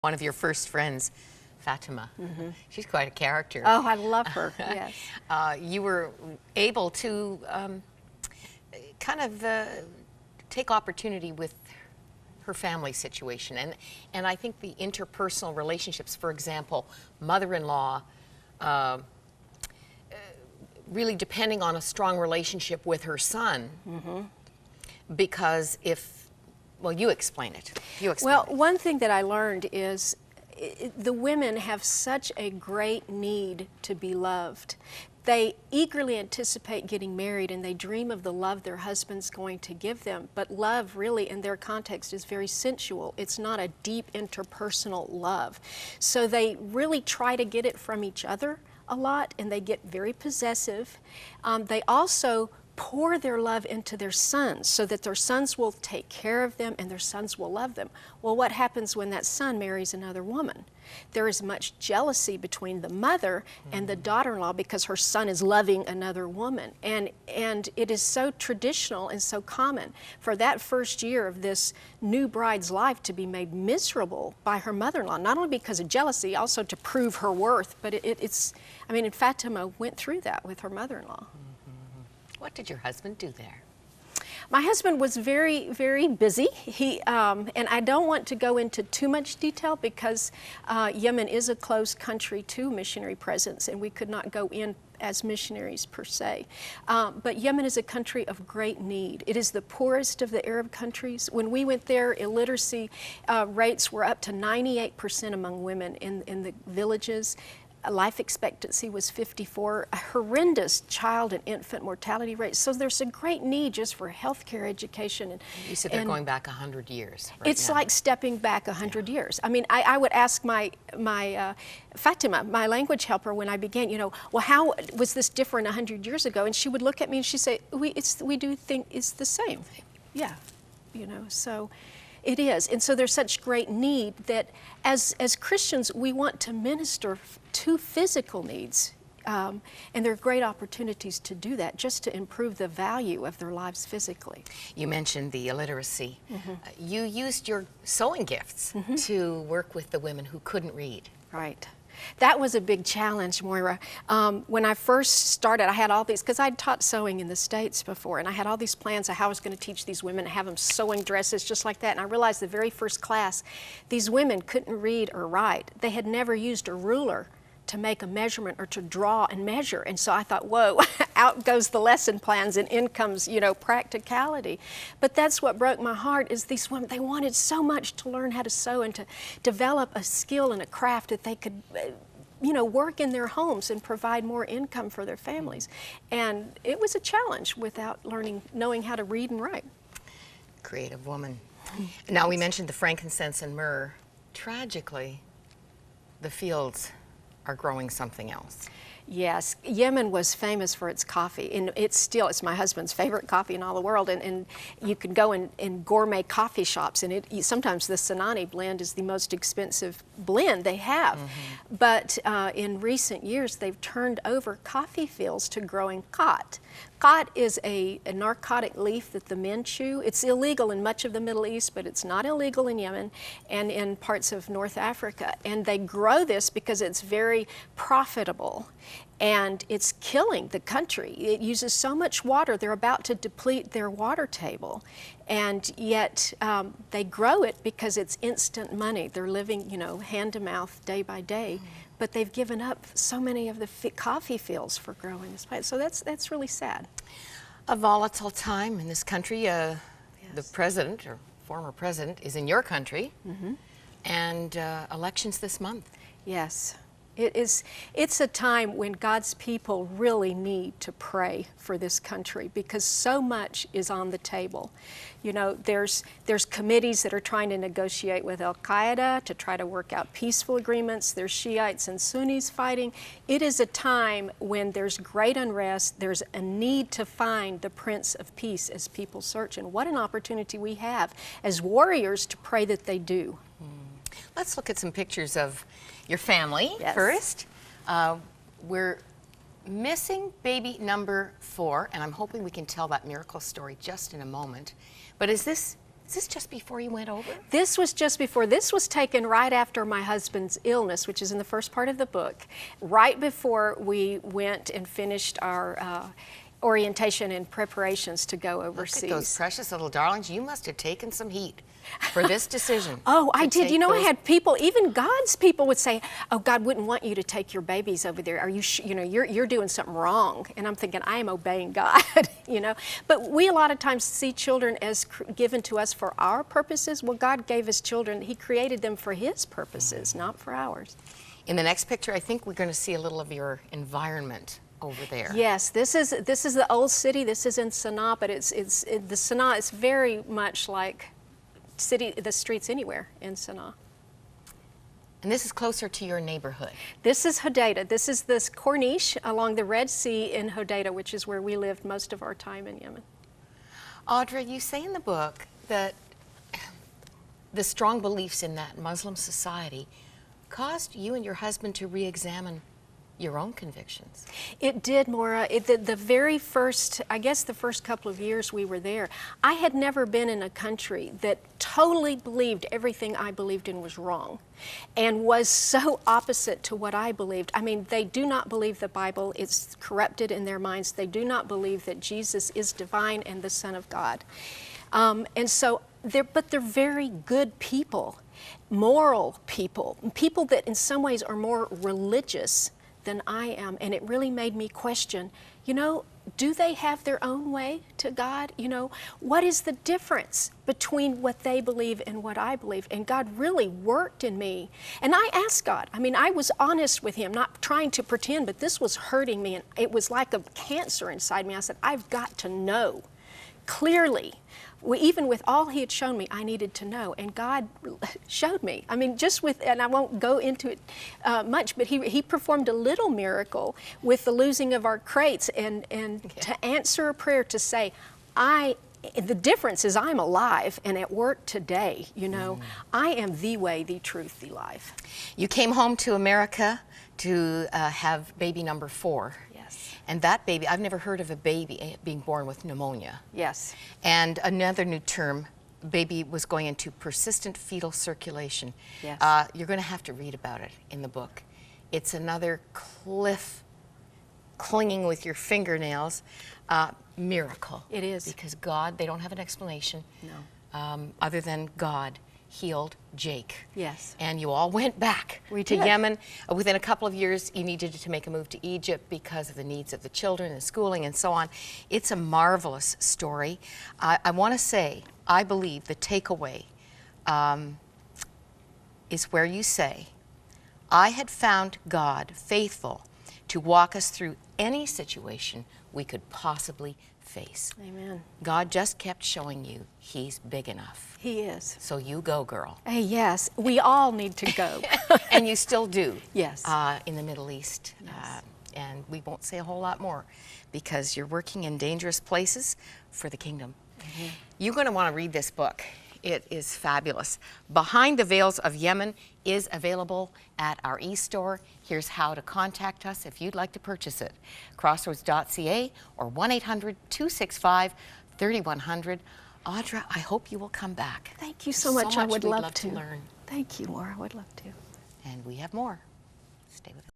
One of your first friends, Fatima. She's quite a character. Oh, I love her, yes. You were able to kind of take opportunity with her family situation. And I think the interpersonal relationships, for example, mother-in-law, really depending on a strong relationship with her son. Because if, well, you explain it. Well, one thing that I learned is the women have such a great need to be loved. They eagerly anticipate getting married and they dream of the love their husband's going to give them. But love really in their context is very sensual. It's not a deep interpersonal love. So they really try to get it from each other a lot, and they get very possessive. They also pour their love into their sons so that their sons will take care of them and their sons will love them. Well, what happens when that son marries another woman? There is much jealousy between the mother and the daughter-in-law because her son is loving another woman. And it is so traditional and so common for that first year of this new bride's life to be made miserable by her mother-in-law, not only because of jealousy, also to prove her worth, but it's, I mean, Fatima went through that with her mother-in-law. What did your husband do there? My husband was very, very busy. He, and I don't want to go into too much detail because Yemen is a closed country to missionary presence, and we could not go in as missionaries per se. But Yemen is a country of great need. It is the poorest of the Arab countries. When we went there, illiteracy rates were up to 98% among women in the villages. Life expectancy was 54, a horrendous child and infant mortality rate. So there's a great need just for healthcare education. And you said they're going back 100 years. It's like stepping back 100 years. I mean, I would ask my Fatima, my language helper, when I began, you know, well, how was this different 100 years ago? And she would look at me and she'd say, we do think it's the same. Yeah, you know, so. It is, and so there's such great need that as Christians we want to minister to physical needs, and there are great opportunities to do that just to improve the value of their lives physically. You mentioned the illiteracy. You used your sewing gifts to work with the women who couldn't read. Right. That was a big challenge, Moira. When I first started, I had all these, because I'd taught sewing in the States before, and I had all these plans of how I was going to teach these women to have them sewing dresses just like that. And I realized the very first class, these women couldn't read or write. They had never used a ruler to make a measurement or to draw and measure. And so I thought, whoa, out goes the lesson plans and in comes, you know, practicality. But that's what broke my heart is these women, they wanted so much to learn how to sew and to develop a skill and a craft that they could, you know, work in their homes and provide more income for their families. And it was a challenge without knowing how to read and write. Creative woman. Now, we mentioned the frankincense and myrrh. Tragically, the fields are growing something else. Yes, Yemen was famous for its coffee, and it's my husband's favorite coffee in all the world, and you can go in gourmet coffee shops, and sometimes the Sinani blend is the most expensive blend they have. But in recent years, they've turned over coffee fields to growing khat. Khat is a narcotic leaf that the men chew. It's illegal in much of the Middle East, but it's not illegal in Yemen and in parts of North Africa. And they grow this because it's very profitable. And it's killing the country. It uses so much water, they're about to deplete their water table. And yet they grow it because it's instant money. They're living, you know, hand to mouth, day by day. But they've given up so many of the coffee fields for growing this plant. So that's really sad. A volatile time in this country. The president, or former president, is in your country. And elections this month. Yes. It's a time when God's people really need to pray for this country because so much is on the table. You know, there's committees that are trying to negotiate with Al-Qaeda to try to work out peaceful agreements. There's Shiites and Sunnis fighting. It is a time when there's great unrest. There's a need to find the Prince of Peace as people search. And what an opportunity we have as warriors to pray that they do. Let's look at some pictures of your family first. We're missing baby number 4, and I'm hoping we can tell that miracle story just in a moment. But is this Is this just before you went over? This was just before. This was taken right after my husband's illness, which is in the first part of the book, right before we went and finished our orientation and preparations to go overseas. Look at those precious little darlings. You must have taken some heat for this decision. Oh, I did. You know, I had people, even God's people would say, "Oh, God wouldn't want you to take your babies over there. Are you, you know, you're doing something wrong." And I'm thinking, I am obeying God, you know. But we a lot of times see children as given to us for our purposes. Well, God gave us children. He created them for His purposes, not for ours. In the next picture, I think we're going to see a little of your environment over there. Yes, this is the old city. This is in Sanaa, but the Sanaa is very much like the streets anywhere in Sanaa. And this is closer to your neighborhood. This is Hodeidah. This is this Corniche along the Red Sea in Hodeidah, which is where we lived most of our time in Yemen. Audra, you say in the book that the strong beliefs in that Muslim society caused you and your husband to re-examine your own convictions. It did, Maura. The very first, I guess the first couple of years we were there, I had never been in a country that totally believed everything I believed in was wrong and was so opposite to what I believed. I mean, they do not believe the Bible is corrupted in their minds. They do not believe that Jesus is divine and the Son of God. And so, but they're very good people, moral people, people that in some ways are more religious than I am, and it really made me question, you know, do they have their own way to God? You know, what is the difference between what they believe and what I believe? And God really worked in me. And I asked God, I mean, I was honest with Him, not trying to pretend, but this was hurting me, and it was like a cancer inside me. I said, I've got to know clearly. Even with all He had shown me, I needed to know, and God showed me. I mean, just with, and I won't go into it much, but He performed a little miracle with the losing of our crates, and to answer a prayer to say, the difference is I'm alive and at work today, you know. I am the way, the truth, the life. You came home to America to have baby number 4. And that baby, I've never heard of a baby being born with pneumonia. Yes. And another new term, baby was going into persistent fetal circulation. Yes. You're going to have to read about it in the book. It's another cliff clinging with your fingernails miracle. It is. Because God, they don't have an explanation. No. Other than God healed Jake. Yes. And you all went back to Yemen. Within a couple of years, you needed to make a move to Egypt because of the needs of the children and schooling and so on. It's a marvelous story. I want to say, I believe the takeaway is where you say, I had found God faithful to walk us through any situation we could possibly face. Amen. God just kept showing you He's big enough. He is. So you go, girl. Hey, yes, we all need to go. And you still do. Yes. In the Middle East. Yes. And we won't say a whole lot more because you're working in dangerous places for the kingdom. Mm-hmm. You're going to want to read this book. It is fabulous. Behind the Veils of Yemen is available at our eStore. Here's how to contact us if you'd like to purchase it. Crossroads.ca or 1-800-265-3100. Audra, I hope you will come back. Thank you so much. I would love to learn. Thank you, Maura. I would love to. And we have more. Stay with us.